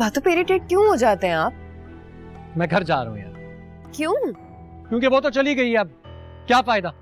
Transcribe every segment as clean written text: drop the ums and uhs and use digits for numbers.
बातों पे इरिटेट क्यों हो जाते हैं आप? मैं घर जा रहा हूँ यार। क्यों? क्योंकि वो तो चली गई है, अब क्या फायदा।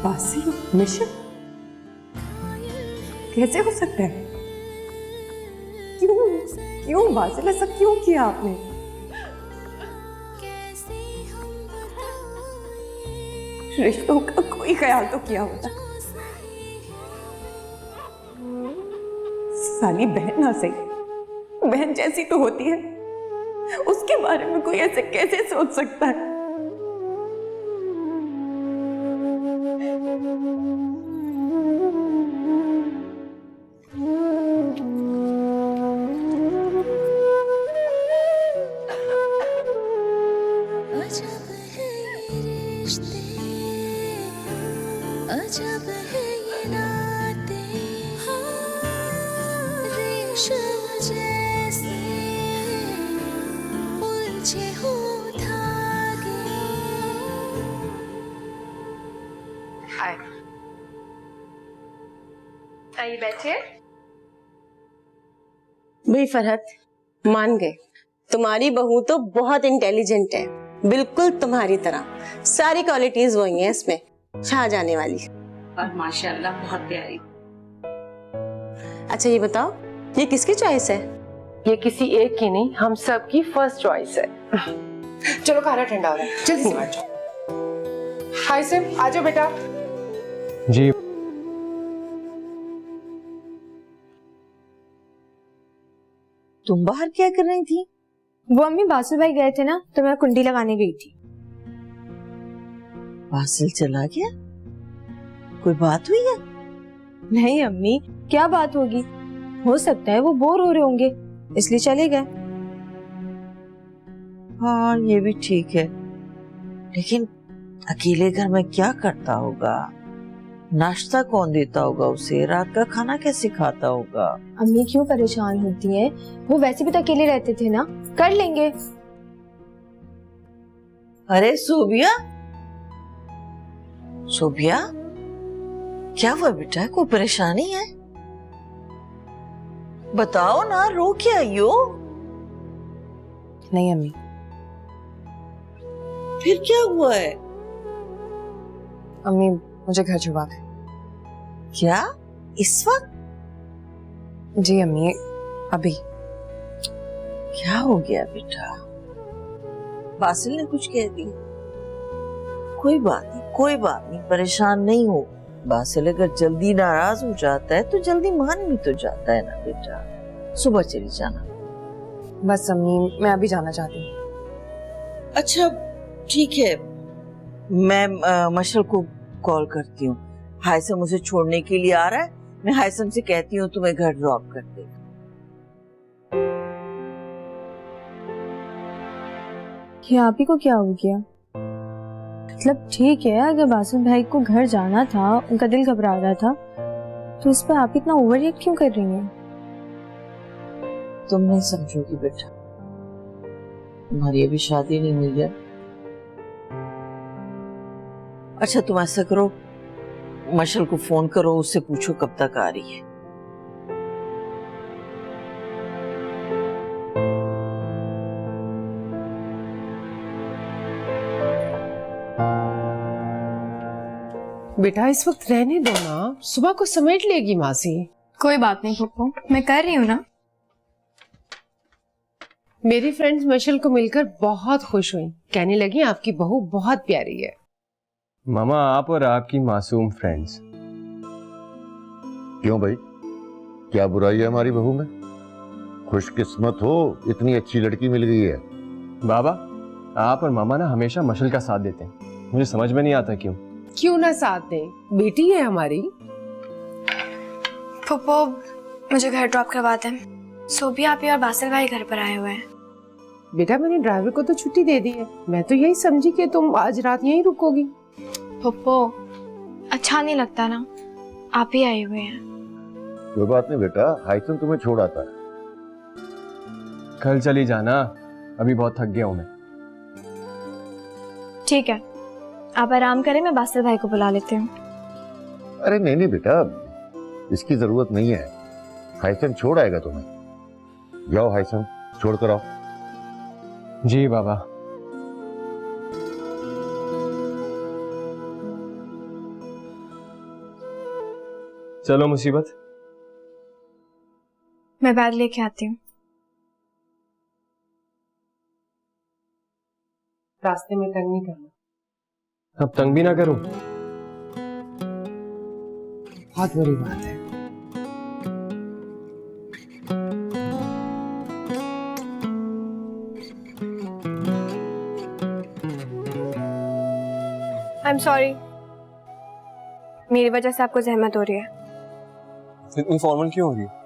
बासिल मिशन कैसे हो सकता है? क्यों क्यों बासिल, ऐसा क्यों किया आपने? रिश्तों का कोई ख्याल तो किया होता। साली बहन ना सही, बहन जैसी तो होती है, उसके बारे में कोई ऐसे कैसे सोच सकता है? अजब है ये नाते, रेशम जैसे उलझे हो धागे। हाय, आइए बैठिए। भाई फरहत, मान गए, तुम्हारी बहू तो बहुत इंटेलिजेंट है, बिल्कुल तुम्हारी तरह। सारी क्वालिटीज वही हैं इसमें, छा जाने वाली। और माशाल्लाह बहुत प्यारी। अच्छा ये बताओ, ये किसकी चॉइस है? ये किसी एक की नहीं, हम सब की फर्स्ट चॉइस है। चलो खाना ठंडा हो रहा है, जल्दी से बैठ जाओ। हाय सिम, आ जाओ बेटा। जी तुम बाहर क्या कर रही थी? वो अम्मी बासु भाई गए थे ना, तो मैं कुंडी लगाने गई थी। बासिल चला गया? कोई बात हुई है? नहीं अम्मी, क्या बात होगी, हो सकता है वो बोर हो रहे होंगे इसलिए चले गए। हाँ ये भी ठीक है, लेकिन अकेले घर में क्या करता होगा? नाश्ता कौन देता होगा उसे? रात का खाना कैसे खाता होगा? अम्मी क्यों परेशान होती हैं, वो वैसे भी तो अकेले रहते थे ना, कर लेंगे। अरे सोबिया, सोबिया क्या हुआ बेटा, कोई परेशानी है? बताओ ना, रो क्या आई हो? नहीं अम्मी। फिर क्या हुआ है? अम्मी मुझे घर छुड़वा दे। क्या इस वक्त? जी अम्मी, अभी। क्या हो गया बेटा? बासिल ने कुछ कह दिया? कोई बात नहीं, कोई बात नहीं, परेशान नहीं हो। बासिल अगर जल्दी नाराज हो जाता है तो जल्दी मान भी तो जाता है ना बेटा। सुबह चली जाना। बस अम्मी, मैं अभी जाना चाहती हूँ। अच्छा ठीक है, मैं मशल को कॉल करती हूँ। हायसम मुझे छोड़ने के लिए आ रहा है, मैं हायसम से कहती हूँ तुम्हें घर ड्रॉप कर देगा। ये आप ही को क्या हो गया? मतलब ठीक है, अगर बासु भाई को घर जाना था, उनका दिल घबरा रहा था, तो इस पर आप इतना ओवर रिएक्ट क्यों कर रही हैं? तुम नहीं समझोगी बेटा, तुम्हारी अभी शादी नहीं हुई है। अच्छा तुम ऐसा करो, मशल को फोन करो, उससे पूछो कब तक आ रही है। बेटा इस वक्त रहने दो ना, सुबह को समेट लेगी मासी। कोई बात नहीं पप्पू, मैं कर रही हूँ ना। मेरी फ्रेंड्स मशल को मिलकर बहुत खुश हुई, कहने लगी आपकी बहू बहुत प्यारी है। मामा, आप और आपकी मासूम फ्रेंड्स, क्यों भाई, क्या बुराई है हमारी बहू में? खुशकिस्मत हो, इतनी अच्छी लड़की मिल गई है। बाबा, आप और मामा ना हमेशा मशल का साथ देते हैं, मुझे समझ में नहीं आता क्यों। क्यों ना साथ दें, बेटी है हमारी। फुप्पो मुझे घर ड्रॉप करवा दें। सोबी आपी और बासिल भाई घर पर आए हुए हैं। बेटा मैंने ड्राइवर को तो छुट्टी दे दी है, मैं तो यही समझी कि तुम आज रात यहीं रुकोगी। फुप्पो अच्छा नहीं लगता ना, आप ही आए हुए हैं। कोई बात नहीं बेटा, हाइसन तुम्हें छोड़ आता है। कल चली जाना, अभी बहुत थक गया हूं मैं। ठीक है, आप आराम करें, मैं बासिल भाई को बुला लेती हूँ। अरे नहीं नहीं बेटा, इसकी जरूरत नहीं है, हाइसन छोड़ आएगा तुम्हें। जाओ हाइसन, छोड़ कर आओ। जी बाबा। चलो मुसीबत, मैं बैग लेके आती हूँ। रास्ते में तंग नहीं करना। अब तंग भी ना करूं। बहुत बड़ी बात है। आई एम सॉरी, मेरी वजह से आपको जहमत हो रही है। इतनी फॉर्मल क्यों हो रही है?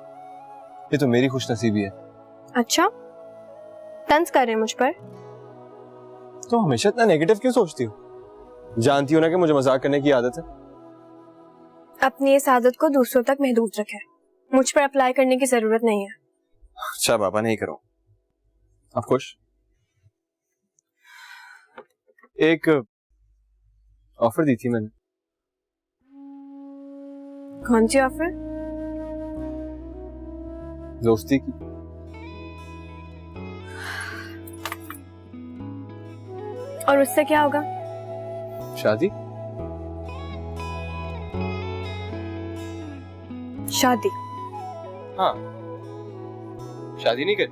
ये तो मेरी खुशनसीबी है। अच्छा, तंज कर रहे हैं मुझ पर? तो हमेशा इतना नेगेटिव क्यों सोचती हो? जानती हो ना कि मुझे मजाक करने की आदत है। अपनी इस आदत को दूसरों तक महदूद रखें, मुझ पर अप्लाई करने की जरूरत नहीं है। अच्छा बाबा, नहीं करो। आप खुश? एक ऑफर दी थी मैंने। कौन सी ऑफर? दोस्ती की। और उससे क्या होगा? शादी। शादी? हाँ, शादी नहीं करी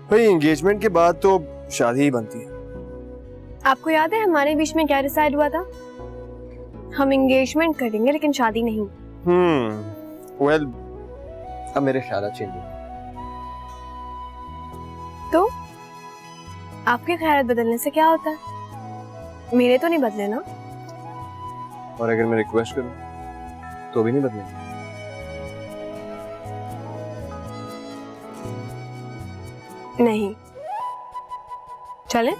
भाई, एंगेजमेंट के बाद तो शादी ही बनती है। आपको याद है हमारे बीच में क्या डिसाइड हुआ था? हम एंगेजमेंट करेंगे लेकिन शादी नहीं। वेल, अब मेरे ख्याल चेंज हो। तो आपके ख्याल बदलने से क्या होता है? मेरे तो नहीं बदले ना। और अगर मैं रिक्वेस्ट करूं तो भी नहीं बदलेंगे? नहीं, चले?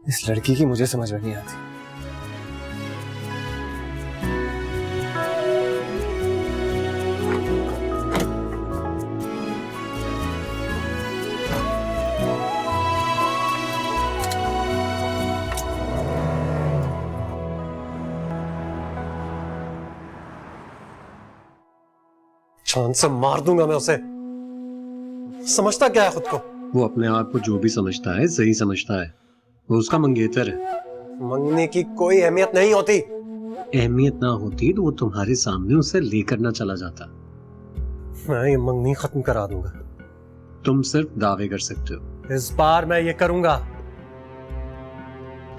इस लड़की की मुझे समझ में नहीं आती। चांद से मार दूंगा मैं उसे। समझता क्या है खुद को? वो अपने आप को जो भी समझता है सही समझता है, वो उसका मंगेतर है। मंगने की कोई अहमियत नहीं होती। अहमियत ना होती तो वो तुम्हारे सामने उसे लेकर ना चला जाता। मैं ये मंगनी खत्म करा दूंगा। तुम सिर्फ दावे कर सकते हो। इस बार मैं ये करूंगा।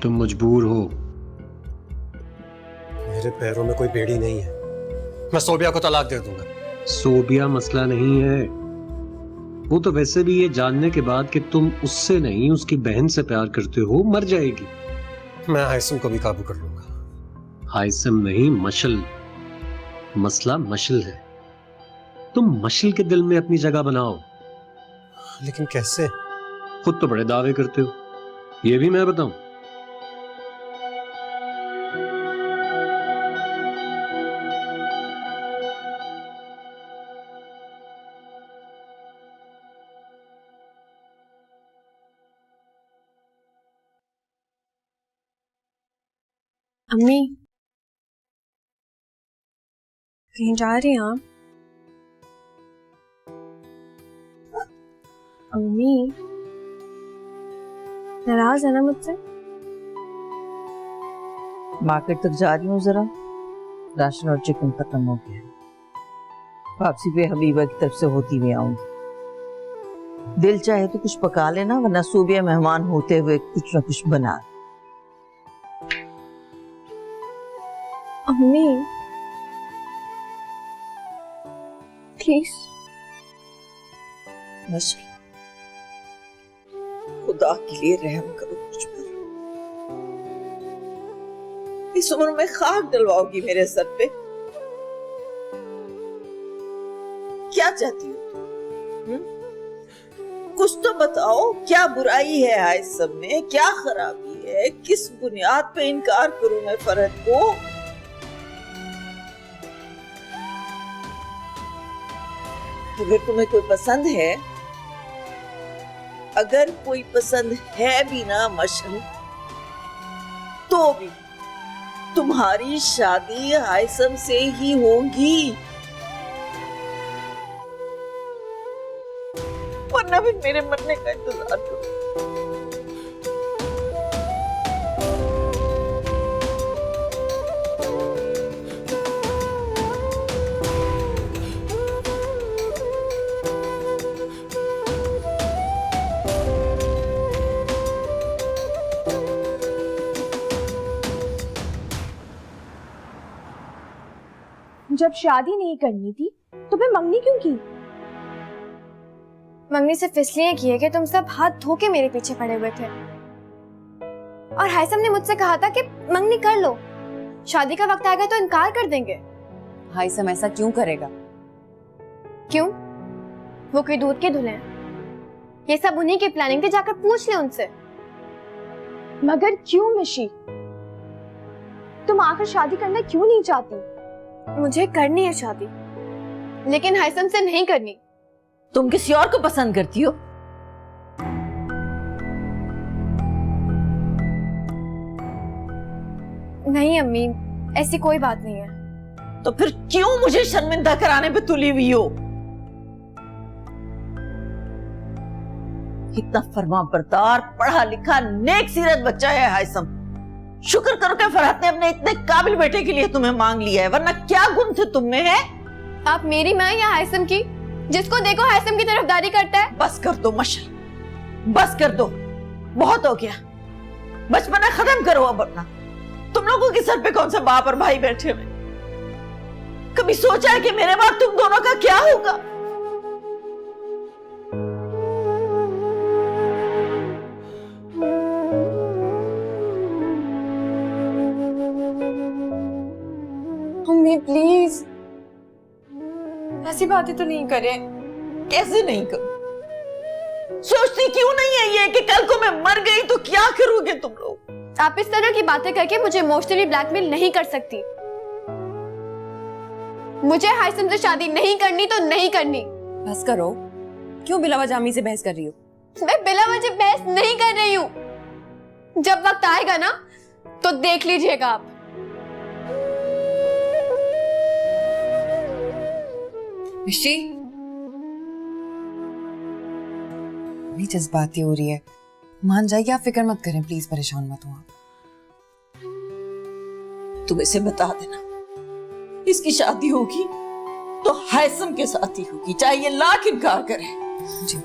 तुम मजबूर हो। मेरे पैरों में कोई बेड़ी नहीं है, मैं सोबिया को तलाक दे दूंगा। सोबिया मसला नहीं है, वो तो वैसे भी ये जानने के बाद कि तुम उससे नहीं उसकी बहन से प्यार करते हो मर जाएगी। मैं हाइसम को भी काबू कर लूंगा। हाइसम नहीं, मशल। मसला मशल है। तुम मशल के दिल में अपनी जगह बनाओ। लेकिन कैसे? खुद तो बड़े दावे करते हो, ये भी मैं बताऊं? अम्मी, कहीं जा रही हैं आप? अम्मी, नाराज है ना मुझसे? मार्केट तक जा रही हूँ जरा, राशन और चिकन खत्म हो गया। वापसी पे हबीबा की तरफ से होती हुई आऊंगी। दिल चाहे तो कुछ पका लेना, वरना सुबह मेहमान होते हुए कुछ ना कुछ बना। अम्मी प्लीज। मछली, खुदा के लिए रहम करो मुझ पर। इस उम्र में खाक डलवाओगी मेरे सर पे? क्या चाहती हो तुम? कुछ तो बताओ, क्या बुराई है हाय सब में? क्या खराबी है? किस बुनियाद पे इनकार करूं मैं फरहत को? अगर तुम्हें कोई पसंद है, अगर कोई पसंद है भी ना मशल, तो भी तुम्हारी शादी हायसम से ही होगी, वरना भी मेरे मरने का इंतजार करो। जब शादी नहीं करनी थी तो फिर मंगनी क्यों की? मंगनी सिर्फ इसलिए की है कि तुम सब हाथ धो के मेरे पीछे पड़े हुए थे, और हायसम ने मुझसे कहा था कि मंगनी कर लो, शादी का वक्त आएगा तो इनकार कर देंगे। हायसम ऐसा क्यों करेगा? क्यों? वो कोई दूध के धुले हैं? ये सब उन्हीं की प्लानिंग थी, जाकर पूछ ले उनसे। मगर क्यों मिशी? तुम आखिर शादी करना क्यों नहीं चाहती? मुझे करनी है शादी, लेकिन हायसम से नहीं करनी। तुम किसी और को पसंद करती हो? नहीं अम्मी, ऐसी कोई बात नहीं है। तो फिर क्यों मुझे शर्मिंदा कराने पे तुली हुई हो? कितना फरमाबरदार, पढ़ा लिखा, नेक सीरत बच्चा है हायसम। शुक्र करो कि फरहत ने अपने इतने काबिल बेटे के लिए तुम्हें मांग लिया है, वरना क्या गुण थे तुम में? है आप मेरी माँ या हायसम की? जिसको देखो हायसम की तरफदारी करता है। बस कर दो मशल, बस कर दो, बहुत हो गया। बचपना खत्म करो अब अपना। तुम लोगों के सर पे कौन सा बाप और भाई बैठे हुए? कभी सोचा है कि मेरे बाद तुम दोनों का क्या होगा? मम्मी प्लीज, ऐसी बातें तो नहीं करें। कैसे नहीं करूं? सोचती क्यों नहीं है ये कि कल को मैं मर गई तो क्या करोगे तुम लोग? आप इस तरह की बातें करके मुझे इमोशनली ब्लैकमेल नहीं कर सकती। मुझे हायसम से शादी नहीं करनी तो नहीं करनी। बस करो, क्यों बिला वजह अम्मी से बहस कर रही हो? मैं बिला वजह बहस नहीं कर रही हूँ। जब वक्त आएगा ना तो देख लीजिएगा आप। मिशी, भी जज्बाती हो रही है, मान जाएगी। आप फिक्र मत करें प्लीज, परेशान मत हो आप। तुम इसे बता देना, इसकी शादी होगी तो हायसम के साथ ही होगी, चाहे ये लाख इनकार करे। जी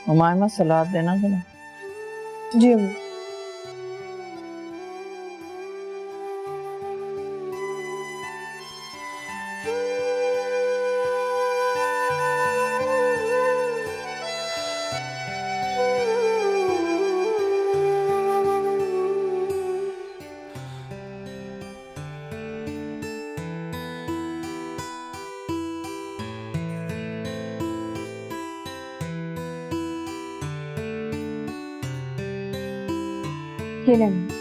उमायमा सलाद देना जरा। जी अम्मी। ये लेंगे।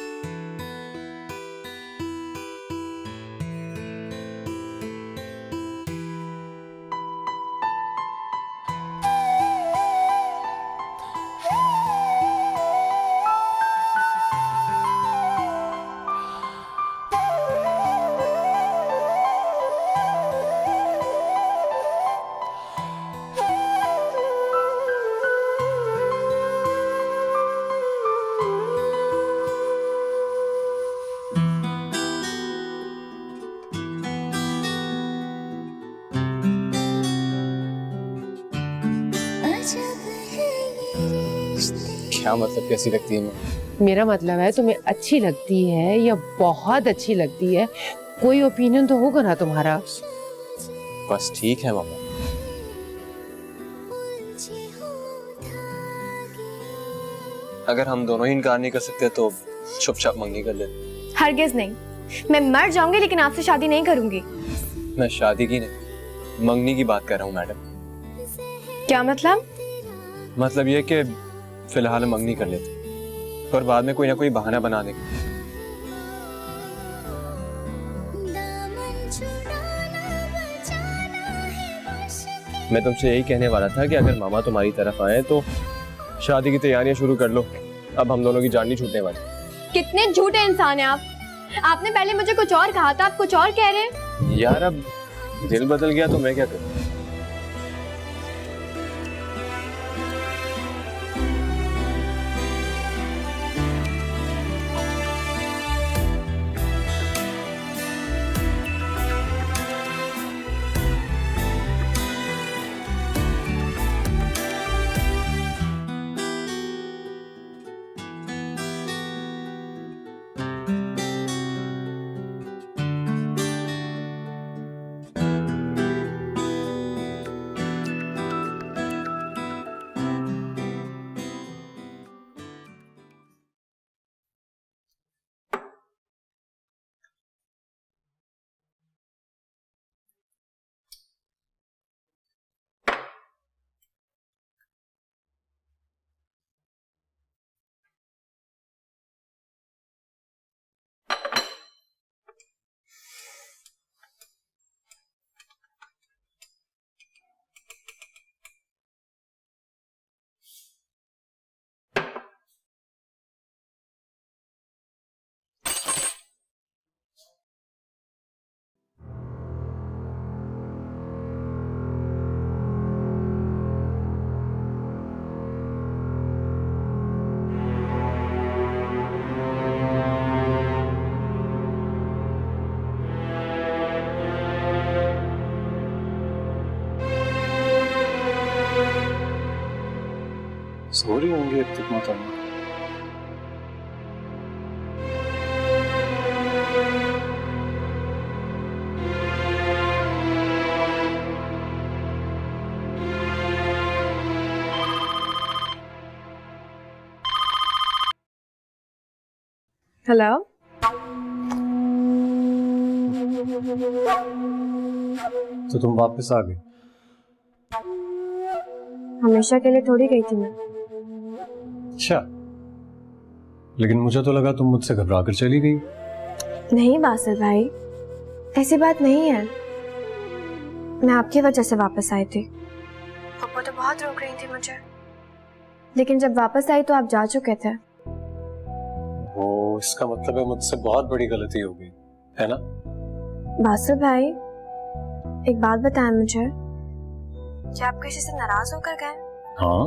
क्या मतलब कैसी लगती है मैं? मेरा मतलब है तुम्हें अच्छी लगती है या बहुत अच्छी लगती है, कोई ओपिनियन तो होगा ना तुम्हारा। बस ठीक है मामा। अगर हम दोनों ही इनकार नहीं कर सकते तो चुपचाप मंगनी कर ले। हरगिज नहीं, मैं मर जाऊंगी लेकिन आपसे शादी नहीं करूंगी। मैं शादी की नहीं, मंगनी की बात कर रहा हूँ मैडम। क्या मतलब? मतलब ये कि फिलहाल मंगनी कर लेते और बाद में कोई ना कोई बहाना बना देंगे। मैं तुमसे यही कहने वाला था कि अगर मामा तुम्हारी तरफ आए तो शादी की तैयारियां शुरू कर लो। अब हम दोनों की जान नहीं छूटने वाली। कितने झूठे इंसान हैं आप। आपने पहले मुझे कुछ और कहा था, आप कुछ और कह रहे हैं। यार अब दिल बदल गया तो मैं क्या करूं? सो रही होंगी अब तक माता। हेलो। तो तुम वापस आ गई? हमेशा के लिए थोड़ी गई थी मैं। अच्छा, लेकिन मुझे तो लगा तुम मुझसे घबरा कर चली गई। नहीं बासिल भाई, ऐसी बात नहीं है। मैं आपकी वजह से वापस आई थी। पप्पा तो बहुत रोक रही थी मुझे, लेकिन जब वापस आई तो आप जा चुके थे। ओ, इसका मतलब है मुझसे बहुत बड़ी गलती हो गई है ना? बासिल भाई, एक बात बताएं मुझे, क्या आप किसी से नाराज होकर गए? हाँ,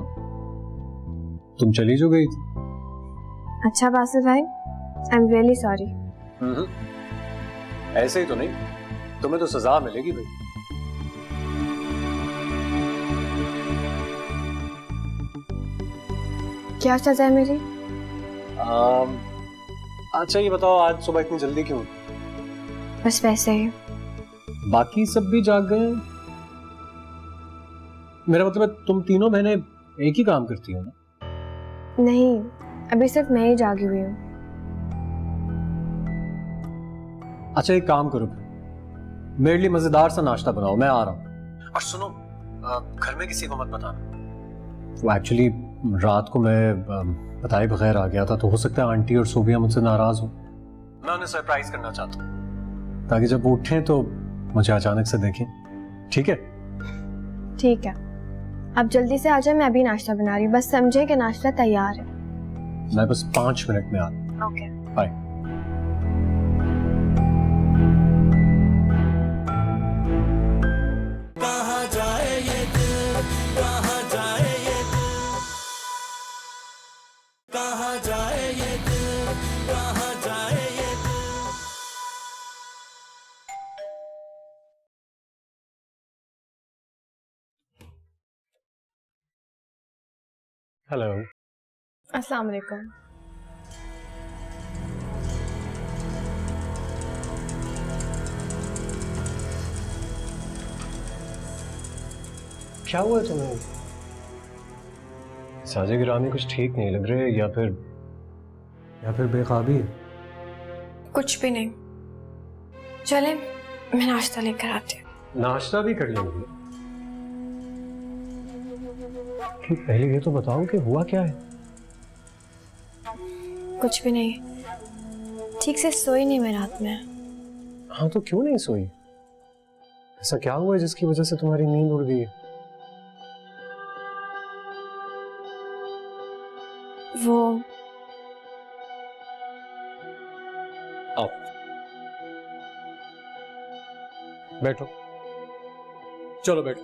तुम चली जो गई थी। अच्छा बासिल भाई, आई एम रियली सॉरी। ऐसे ही तो नहीं, तुम्हें तो सजा मिलेगी भाई। क्या सजा है मेरी? अच्छा ये बताओ, आज सुबह इतनी जल्दी क्यों? बस वैसे ही। बाकी सब भी जाग गए? मेरा मतलब है तुम तीनों बहनें एक ही काम करती हो ना? नहीं, अभी सिर्फ मैं ही जागी हुई हूँ। अच्छा एक काम करो फिर, मेरे लिए मजेदार सा नाश्ता बनाओ, मैं आ रहा हूँ। और सुनो, घर में किसी को मत बताना। वो एक्चुअली रात को मैं बताए बगैर आ गया था, तो हो सकता है आंटी और सोबिया मुझसे नाराज हो। मैं उन्हें सरप्राइज करना चाहता हूँ, ताकि जब वो उठें तो मुझे अचानक से देखें। ठीक है? ठीक है, आप जल्दी से आ जाए, मैं अभी नाश्ता बना रही हूँ। बस समझे कि नाश्ता तैयार है। मैं बस 5 मिनट में आ रहा हूँ। Okay, bye. कहाँ जाए ये दिल, कहाँ जाए ये दिल, कहाँ जाए ये दिल, कहाँ जाए ये दिल। हेलो। अस्सलाम वालेकुम। क्या हुआ तुम्हें? साजिद गिरामी कुछ ठीक नहीं लग रहे, या फिर बेकाबी? कुछ भी नहीं। चले मैं नाश्ता लेकर आती हूँ। नाश्ता भी कर लेंगे। पहले ये तो बताओ कि हुआ क्या है? कुछ भी नहीं, ठीक से सोई नहीं मैं रात में। हाँ तो क्यों नहीं सोई? ऐसा क्या हुआ है जिसकी वजह से तुम्हारी नींद उड़ गई है? वो आओ बैठो, चलो बैठो,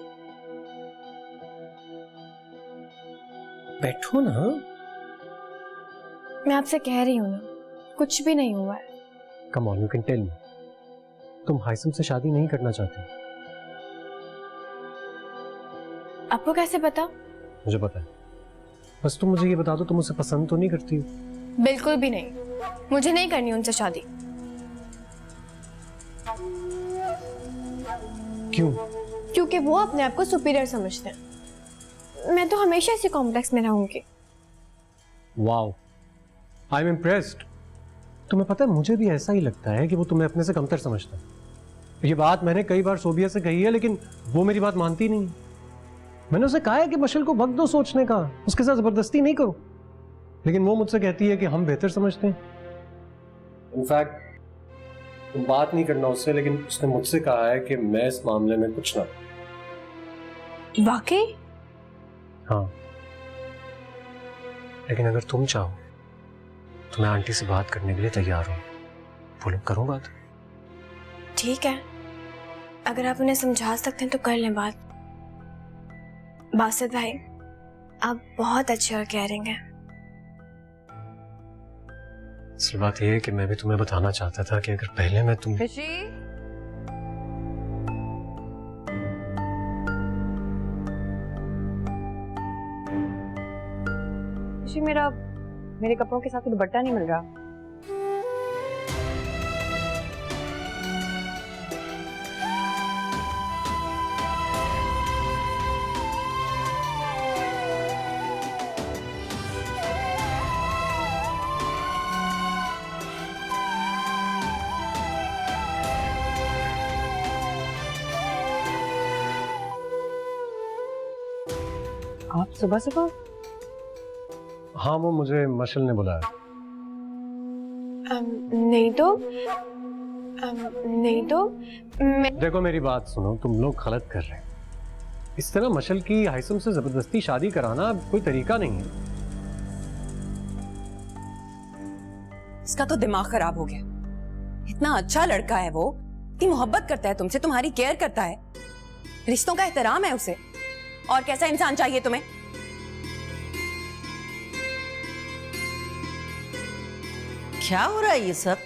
बैठो ना। मैं आपसे कह रही हूँ ना, कुछ भी नहीं हुआ है। Come on, you can tell me, तुम हाइसम से शादी नहीं करना चाहते? आपको कैसे पता? मुझे पता है, बस तुम मुझे ये बता दो, तुम उसे पसंद तो नहीं करती हो? बिल्कुल भी नहीं, मुझे नहीं करनी उनसे शादी। क्यों? क्योंकि वो अपने आप को सुपीरियर समझते हैं। मैं तो हमेशा इसी कॉम्प्लेक्स में रहूंगी। Wow, I am impressed. तुम्हें पता है, मुझे भी ऐसा ही लगता है कि वो तुम्हें अपने से कमतर समझता है। ये बात मैंने कई बार सोबिया से कही है, लेकिन वो मेरी बात मानती नहीं। मैंने उसे कहा है कि मशल को वक्त दो सोचने का, उसके साथ जबरदस्ती नहीं करो, लेकिन वो मुझसे कहती है कि हम बेहतर समझते हैं। इनफैक्ट तुम बात नहीं करना उससे, लेकिन उसने मुझसे कहा है कि मैं इस मामले में कुछ ना। वाकई? हाँ, लेकिन अगर तुम चाहो तो मैं आंटी से बात करने के लिए तैयार हूँ। बोलो, करूँ बात? ठीक है, अगर आप उन्हें समझा सकते हैं तो कर लें बात। बासित भाई, आप बहुत अच्छे और केयरिंग हैं। असल बात यह है कि मैं भी तुम्हें बताना चाहता था कि अगर पहले मैं तुम खुशी, खुशी, मेरे कपड़ों के साथ दुपट्टा नहीं मिल रहा। आप सुबह सुबह? हाँ, वो मुझे मशल ने बुलाया। नहीं तो मैं... देखो मेरी बात सुनो, तुम लोग गलत कर रहे हैं। इस तरह मशल की हाइसम से जबरदस्ती शादी कराना कोई तरीका नहीं है। इसका तो दिमाग खराब हो गया। इतना अच्छा लड़का है वो, इतनी मोहब्बत करता है तुमसे, तुम्हारी केयर करता है, रिश्तों का एहतराम है उसे। और कैसा इंसान चाहिए तुम्हें? क्या हो रहा है ये सब?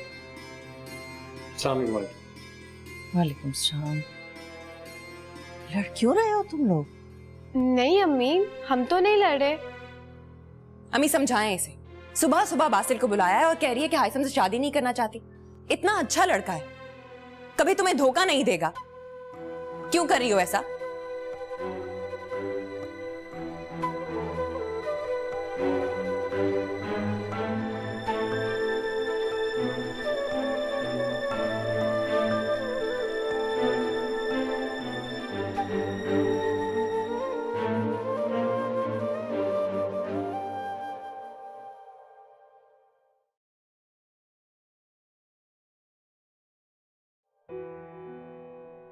वालेकुम सलाम। लड़ क्यों रहे हो तुम लोग? नहीं अम्मी, हम तो नहीं लड़े। अम्मी समझाएं इसे। सुबह सुबह बासिल को बुलाया है और कह रही है कि हाइसम से शादी नहीं करना चाहती। इतना अच्छा लड़का है, कभी तुम्हें धोखा नहीं देगा। क्यों कर रही हो ऐसा?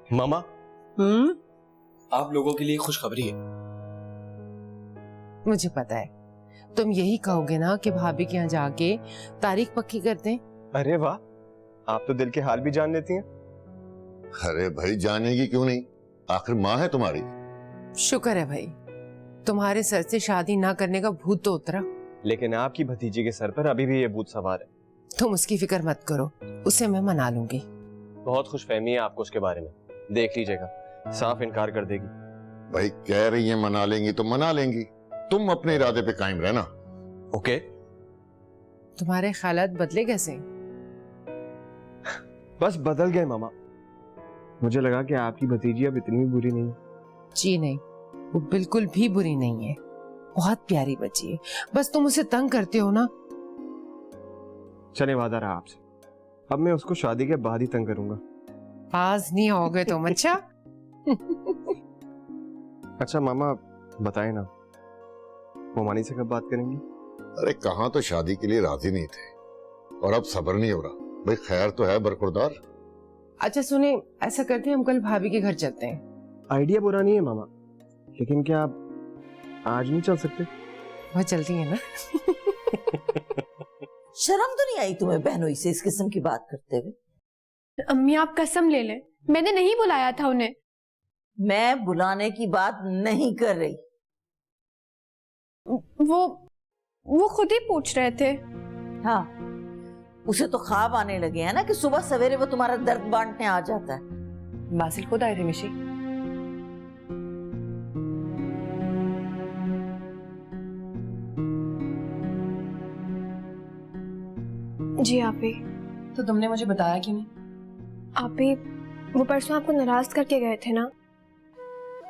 मामा, आप लोगों के लिए खुशखबरी है। मुझे पता है, तुम यही कहोगे ना कि भाभी के यहाँ जाके तारीख पक्की कर दें। अरे वाह, आप तो दिल के हाल भी जान लेती हैं। अरे भाई, जानेगी क्यों नहीं, आखिर माँ है तुम्हारी। शुक्र है भाई, तुम्हारे सर से शादी ना करने का भूत तो उतरा। लेकिन आपकी भतीजी के सर पर अभी भी ये भूत सवार है। तुम उसकी फिक्र मत करो, उसे मैं मना लूंगी। बहुत खुशफहमी है आपको उसके बारे में, देख लीजिएगा, साफ इनकार कर देगी। भाई कह रही है मना लेंगी तो मना लेंगी, तुम अपने इरादे पे कायम रहना। ओके? तुम्हारे ख्यालात बदले कैसे? बस बदल गए मामा। मुझे लगा कि आपकी भतीजी अब इतनी भी बुरी नहीं है। जी नहीं, वो बिल्कुल भी बुरी नहीं है, बहुत प्यारी बच्ची है। बस तुम उसे तंग करते हो ना। चले, वादा रहा आपसे, अब मैं उसको शादी के बाद ही तंग करूंगा। पास नहीं आओगे तुम। अच्छा अच्छा मामा, बताए ना, मोमानी से कब बात करेंगी? अरे कहाँ तो शादी के लिए राजी नहीं थे और अब सब्र नहीं हो रहा। भाई खैर तो है बरखुरदार। अच्छा सुने, ऐसा करते हैं हम कल भाभी के घर चलते हैं। आइडिया बुरा नहीं है मामा, लेकिन क्या आप आज नहीं चल सकते? बहुत जल्दी है ना। शर्म तो नहीं आई तुम्हें बहनोई से इस किस्म की बात करते हुए? अम्मी आप कसम ले लें, मैंने नहीं बुलाया था उन्हें। मैं बुलाने की बात नहीं कर रही। वो खुद ही पूछ रहे थे। हाँ, उसे तो ख्वाब आने लगे हैं ना कि सुबह सवेरे वो तुम्हारा दर्द बांटने आ जाता है। बासिल खुद आए थे मिशी। जी आपी। तो तुमने मुझे बताया क्यों नहीं? आपी, वो परसों आपको नाराज करके गए थे ना,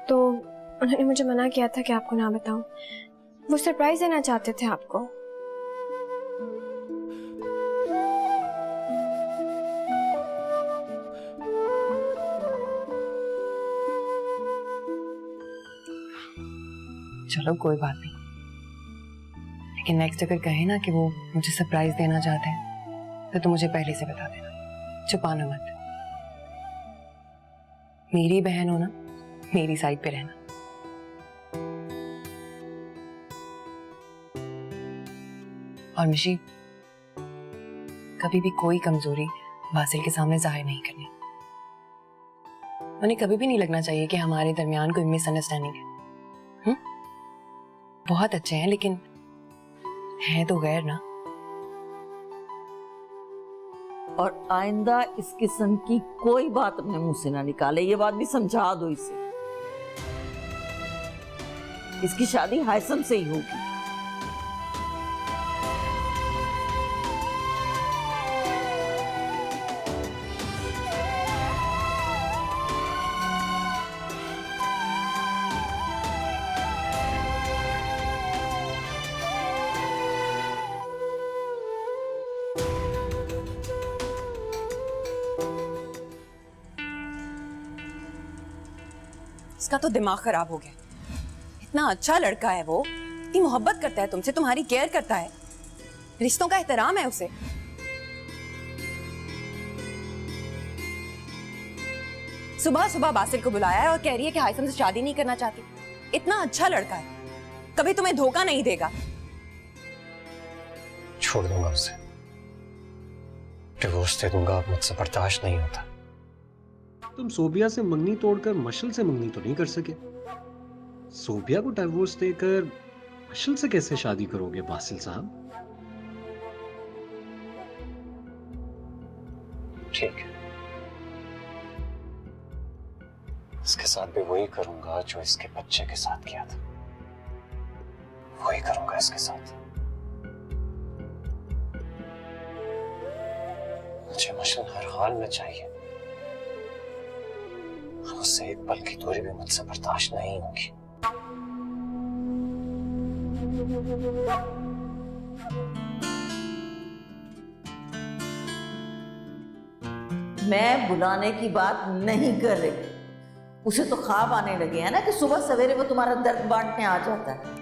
तो उन्होंने मुझे मना किया था कि आपको ना बताऊं। वो सरप्राइज देना चाहते थे आपको। चलो कोई बात नहीं, लेकिन नेक्स्ट अगर कहे ना कि वो मुझे सरप्राइज देना चाहते हैं तो तुम मुझे पहले से बता देना, छुपाना मत। मेरी बहन हो ना, मेरी साइड पे रहना। और मिशी, कभी भी कोई कमजोरी बासिल के सामने जाहिर नहीं करनी। उन्हें कभी भी नहीं लगना चाहिए कि हमारे दरमियान कोई मिसअंडरस्टैंडिंग है। बहुत अच्छे हैं लेकिन हैं तो गैर ना। और आइंदा इस किस्म की कोई बात अपने मुंह से ना निकाले, ये बात भी समझा दो इसे। इसकी शादी हायसम से ही होगी। इसका तो दिमाग खराब हो गया। इतना अच्छा लड़का है वो, इतनी मोहब्बत करता है तुमसे, तुम्हारी केयर करता है, रिश्तों का एहतराम है उसे। सुबह सुबह बासिल को बुलाया है और कह रही है कि हायसम से शादी नहीं करना चाहती। इतना अच्छा लड़का है, कभी तुम्हें धोखा नहीं देगा। छोड़ दूंगा उसे, डिवोर्स दे दूंगा, अब मुझसे बर्दाश्त नहीं होता। तुम सोबिया से मंगनी तोड़कर मशल से मंगनी तो नहीं कर सके। सोबिया को डिवोर्स देकर मशल से कैसे शादी करोगे बासिल साहब? ठीक है, इसके साथ भी वही करूंगा जो इसके बच्चे के साथ किया था, वही करूंगा इसके साथ। मुझे मशल हर हाल में चाहिए, उससे एक पल की दूरी भी मुझसे बर्दाश्त नहीं होगी। मैं बुलाने की बात नहीं कर रही। उसे तो ख्वाब आने लगे हैं ना कि सुबह सवेरे वो तुम्हारा दर्द बांटने आ जाता है।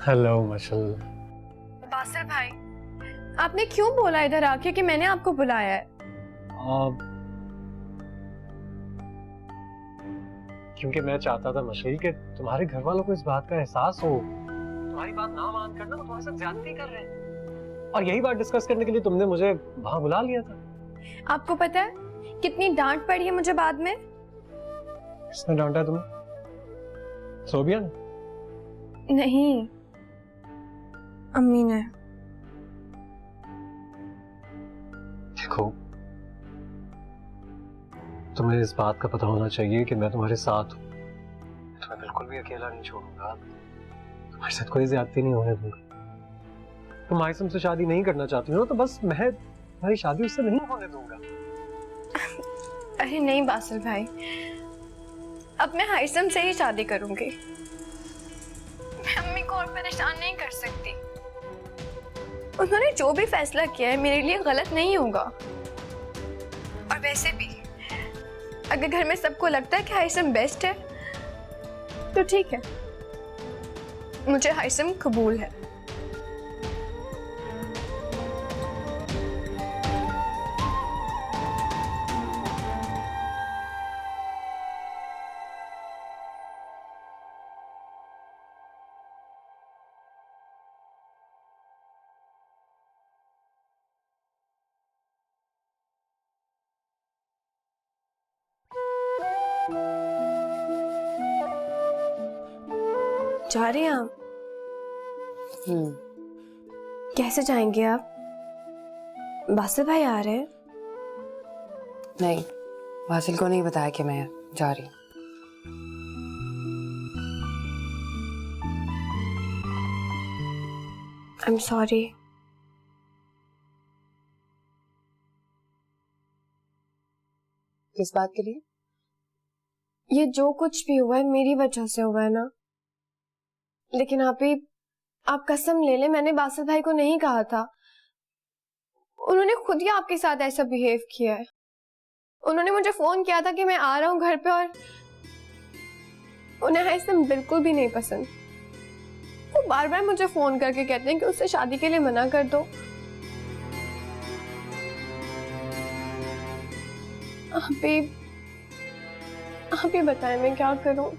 हेलो मशल। बासिल भाई, आपने क्यों बोला इधर आके कि मैंने आपको बुलाया है? क्योंकि मैं चाहता था मशल कि तुम्हारे घर वालों को इस बात का एहसास हो। तुम्हारी बात ना मान कर ना वो तुम्हारे साथ ज्यादती कर रहे हैं। और यही बात डिस्कस करने के लिए तुमने मुझे वहां बुला लिया था। आपको पता है कितनी डांट पड़ी है मुझे बाद में? किसने डांटा तुम्हें? सोबिया ने? नहीं, अम्मी ने। देखो, तुम्हें इस बात का पता होना चाहिए कि मैं तुम्हारे साथ हूँ। तुम्हें बिल्कुल भी अकेला नहीं छोड़ूंगा। तुम्हारे साथ कोई ज्यादती नहीं होने दूंगा। तुम हाइसम से शादी नहीं करना चाहती हो तो बस मैं तुम्हारी शादी उससे नहीं होने दूंगा। अरे नहीं बासिल भाई, अब मैं हाइसम से ही शादी करूंगी। मैं अम्मी को और परेशान नहीं कर सकती। उन्होंने जो भी फैसला किया है मेरे लिए गलत नहीं होगा। और वैसे भी अगर घर में सबको लगता है कि हाइसम बेस्ट है तो ठीक है, मुझे हाइसम कबूल है। जा रहे हैं आप? कैसे जाएंगे आप? बासिल भाई आ रहे हैं? नहीं, बासिल को नहीं बताया कि मैं जा रही हूँ। I am sorry. किस बात के लिए? ये जो कुछ भी हुआ है मेरी वजह से हुआ है ना। लेकिन आप कसम ले ले, मैंने बासिल भाई को नहीं कहा था। उन्होंने खुद ही आपके साथ ऐसा बिहेव किया है। उन्होंने मुझे फोन किया था कि मैं आ रहा हूँ घर पे, और उन्हें हाइसम बिल्कुल भी नहीं पसंद। वो बार बार मुझे फोन करके कहते हैं कि उससे शादी के लिए मना कर दो। आप ही बताएं मैं क्या करूं?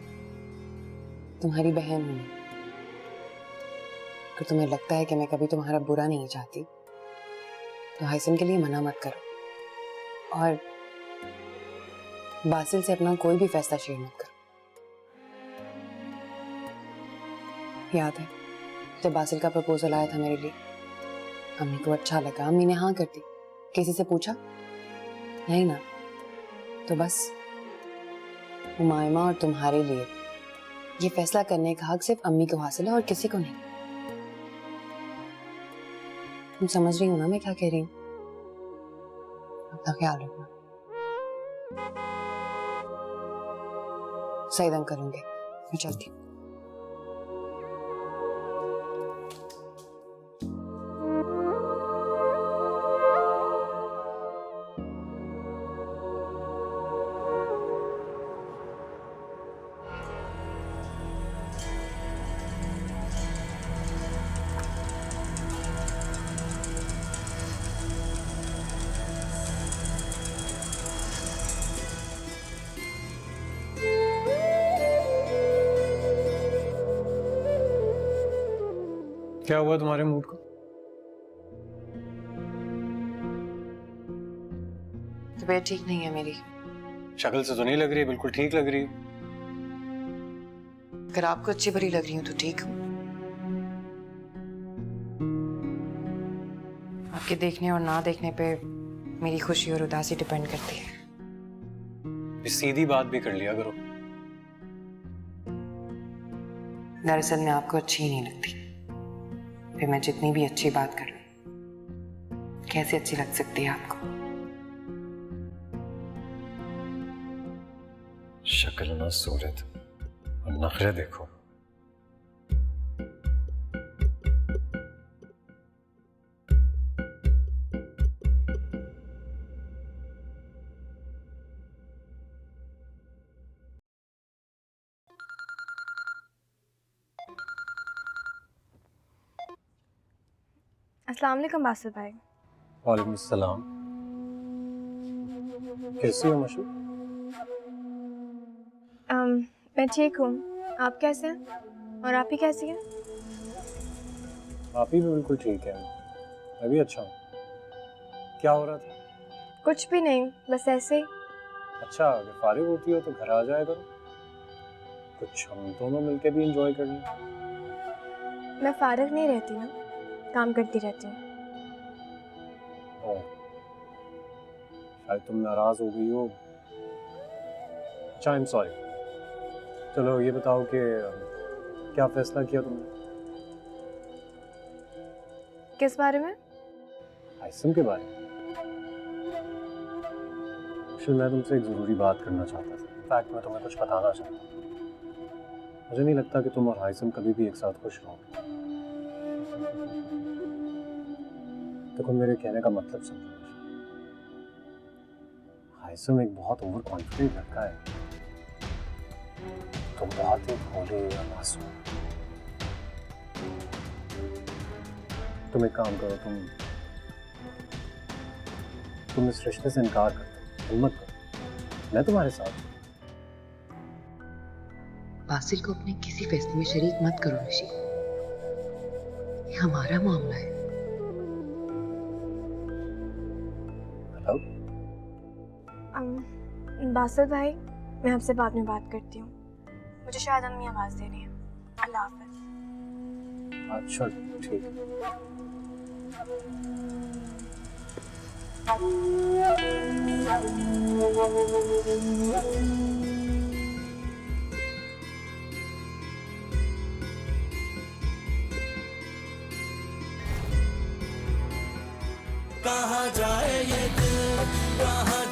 तुम्हारी बहन हूं। अगर तुम्हें लगता है कि मैं कभी तुम्हारा बुरा नहीं चाहती तो हाइसम के लिए मना मत करो, और बासिल से अपना कोई भी फैसला शेयर मत करो। याद है जब बासिल का प्रपोजल आया था मेरे लिए, अम्मी को अच्छा लगा, अम्मी ने हाँ कर दी। किसी से पूछा? नहीं ना। तो बस उमायमा और तुम्हारे लिए ये फैसला करने का हक सिर्फ अम्मी को हासिल है और किसी को नहीं। तुम समझ रही हो ना मैं क्या कह रही हूँ? अपना ख्याल रखना। सही दम करूंगी। मैं चलती हूँ। क्या हुआ तुम्हारे मूड को? तबीयत ठीक नहीं है मेरी। शक्ल से तो नहीं लग रही, बिल्कुल ठीक लग रही। अगर आपको अच्छी भरी लग रही हूँ तो ठीक हूँ। आपके देखने और ना देखने पे मेरी खुशी और उदासी डिपेंड करती है। सीधी बात भी कर लिया करो। दरअसल मैं आपको अच्छी ही नहीं लगती। फिर मैं जितनी भी अच्छी बात कर लूं, कैसे अच्छी लग सकती है आपको? शक्ल ना सूरत और नखरे देखो। अस्सलाम वालेकुम बासिल भाई। वालेकुम सलाम। कैसी हो मशहूर? मैं ठीक हूँ। आप कैसे हैं? और आप ही कैसी हैं? आप ही भी बिल्कुल ठीक है। मैं भी अच्छा हूँ। क्या हो रहा था? कुछ भी नहीं, बस ऐसे ही। अच्छा, अगर फारिग होती हो तो घर आ जाया करो, कुछ हम दोनों मिलके भी एंजॉय कर लें। मैं फारिग नहीं रहती ना, काम करती रहती हूँ। ओह, शायद तुम नाराज हो गई हो। अच्छा, आई एम सॉरी। चलो ये बताओ कि क्या फैसला किया तुमने? किस बारे में? हाइसम के बारे में। एक्चुअली मैं तुमसे एक ज़रूरी बात करना चाहता था। इनफैक्ट मैं तुम्हें कुछ बताना चाहता हूँ। मुझे नहीं लगता कि तुम और हाइसम कभी भी एक साथ खुश रहोगे। देखो, मेरे कहने का मतलब समझो। हाइसम एक बहुत ओवर कॉन्फिडेंट लड़का है। तुम बहुत ही भोले और मासूम। तुम एक काम करो, तुम इस रिश्ते से इनकार कर दो, हिम्मत करो, मैं तुम्हारे साथ हूं। बासिल को अपने किसी फैसले में शरीक मत करो ऋषि, ये हमारा मामला है। हेलो बासिल भाई, मैं आपसे बाद में बात करती हूँ। मुझे शायद अम्मी आवाज दे रही है। अल्लाह हाफिज। अच्छा, ठीक है। कहाँ जाए ये दिल, कहाँ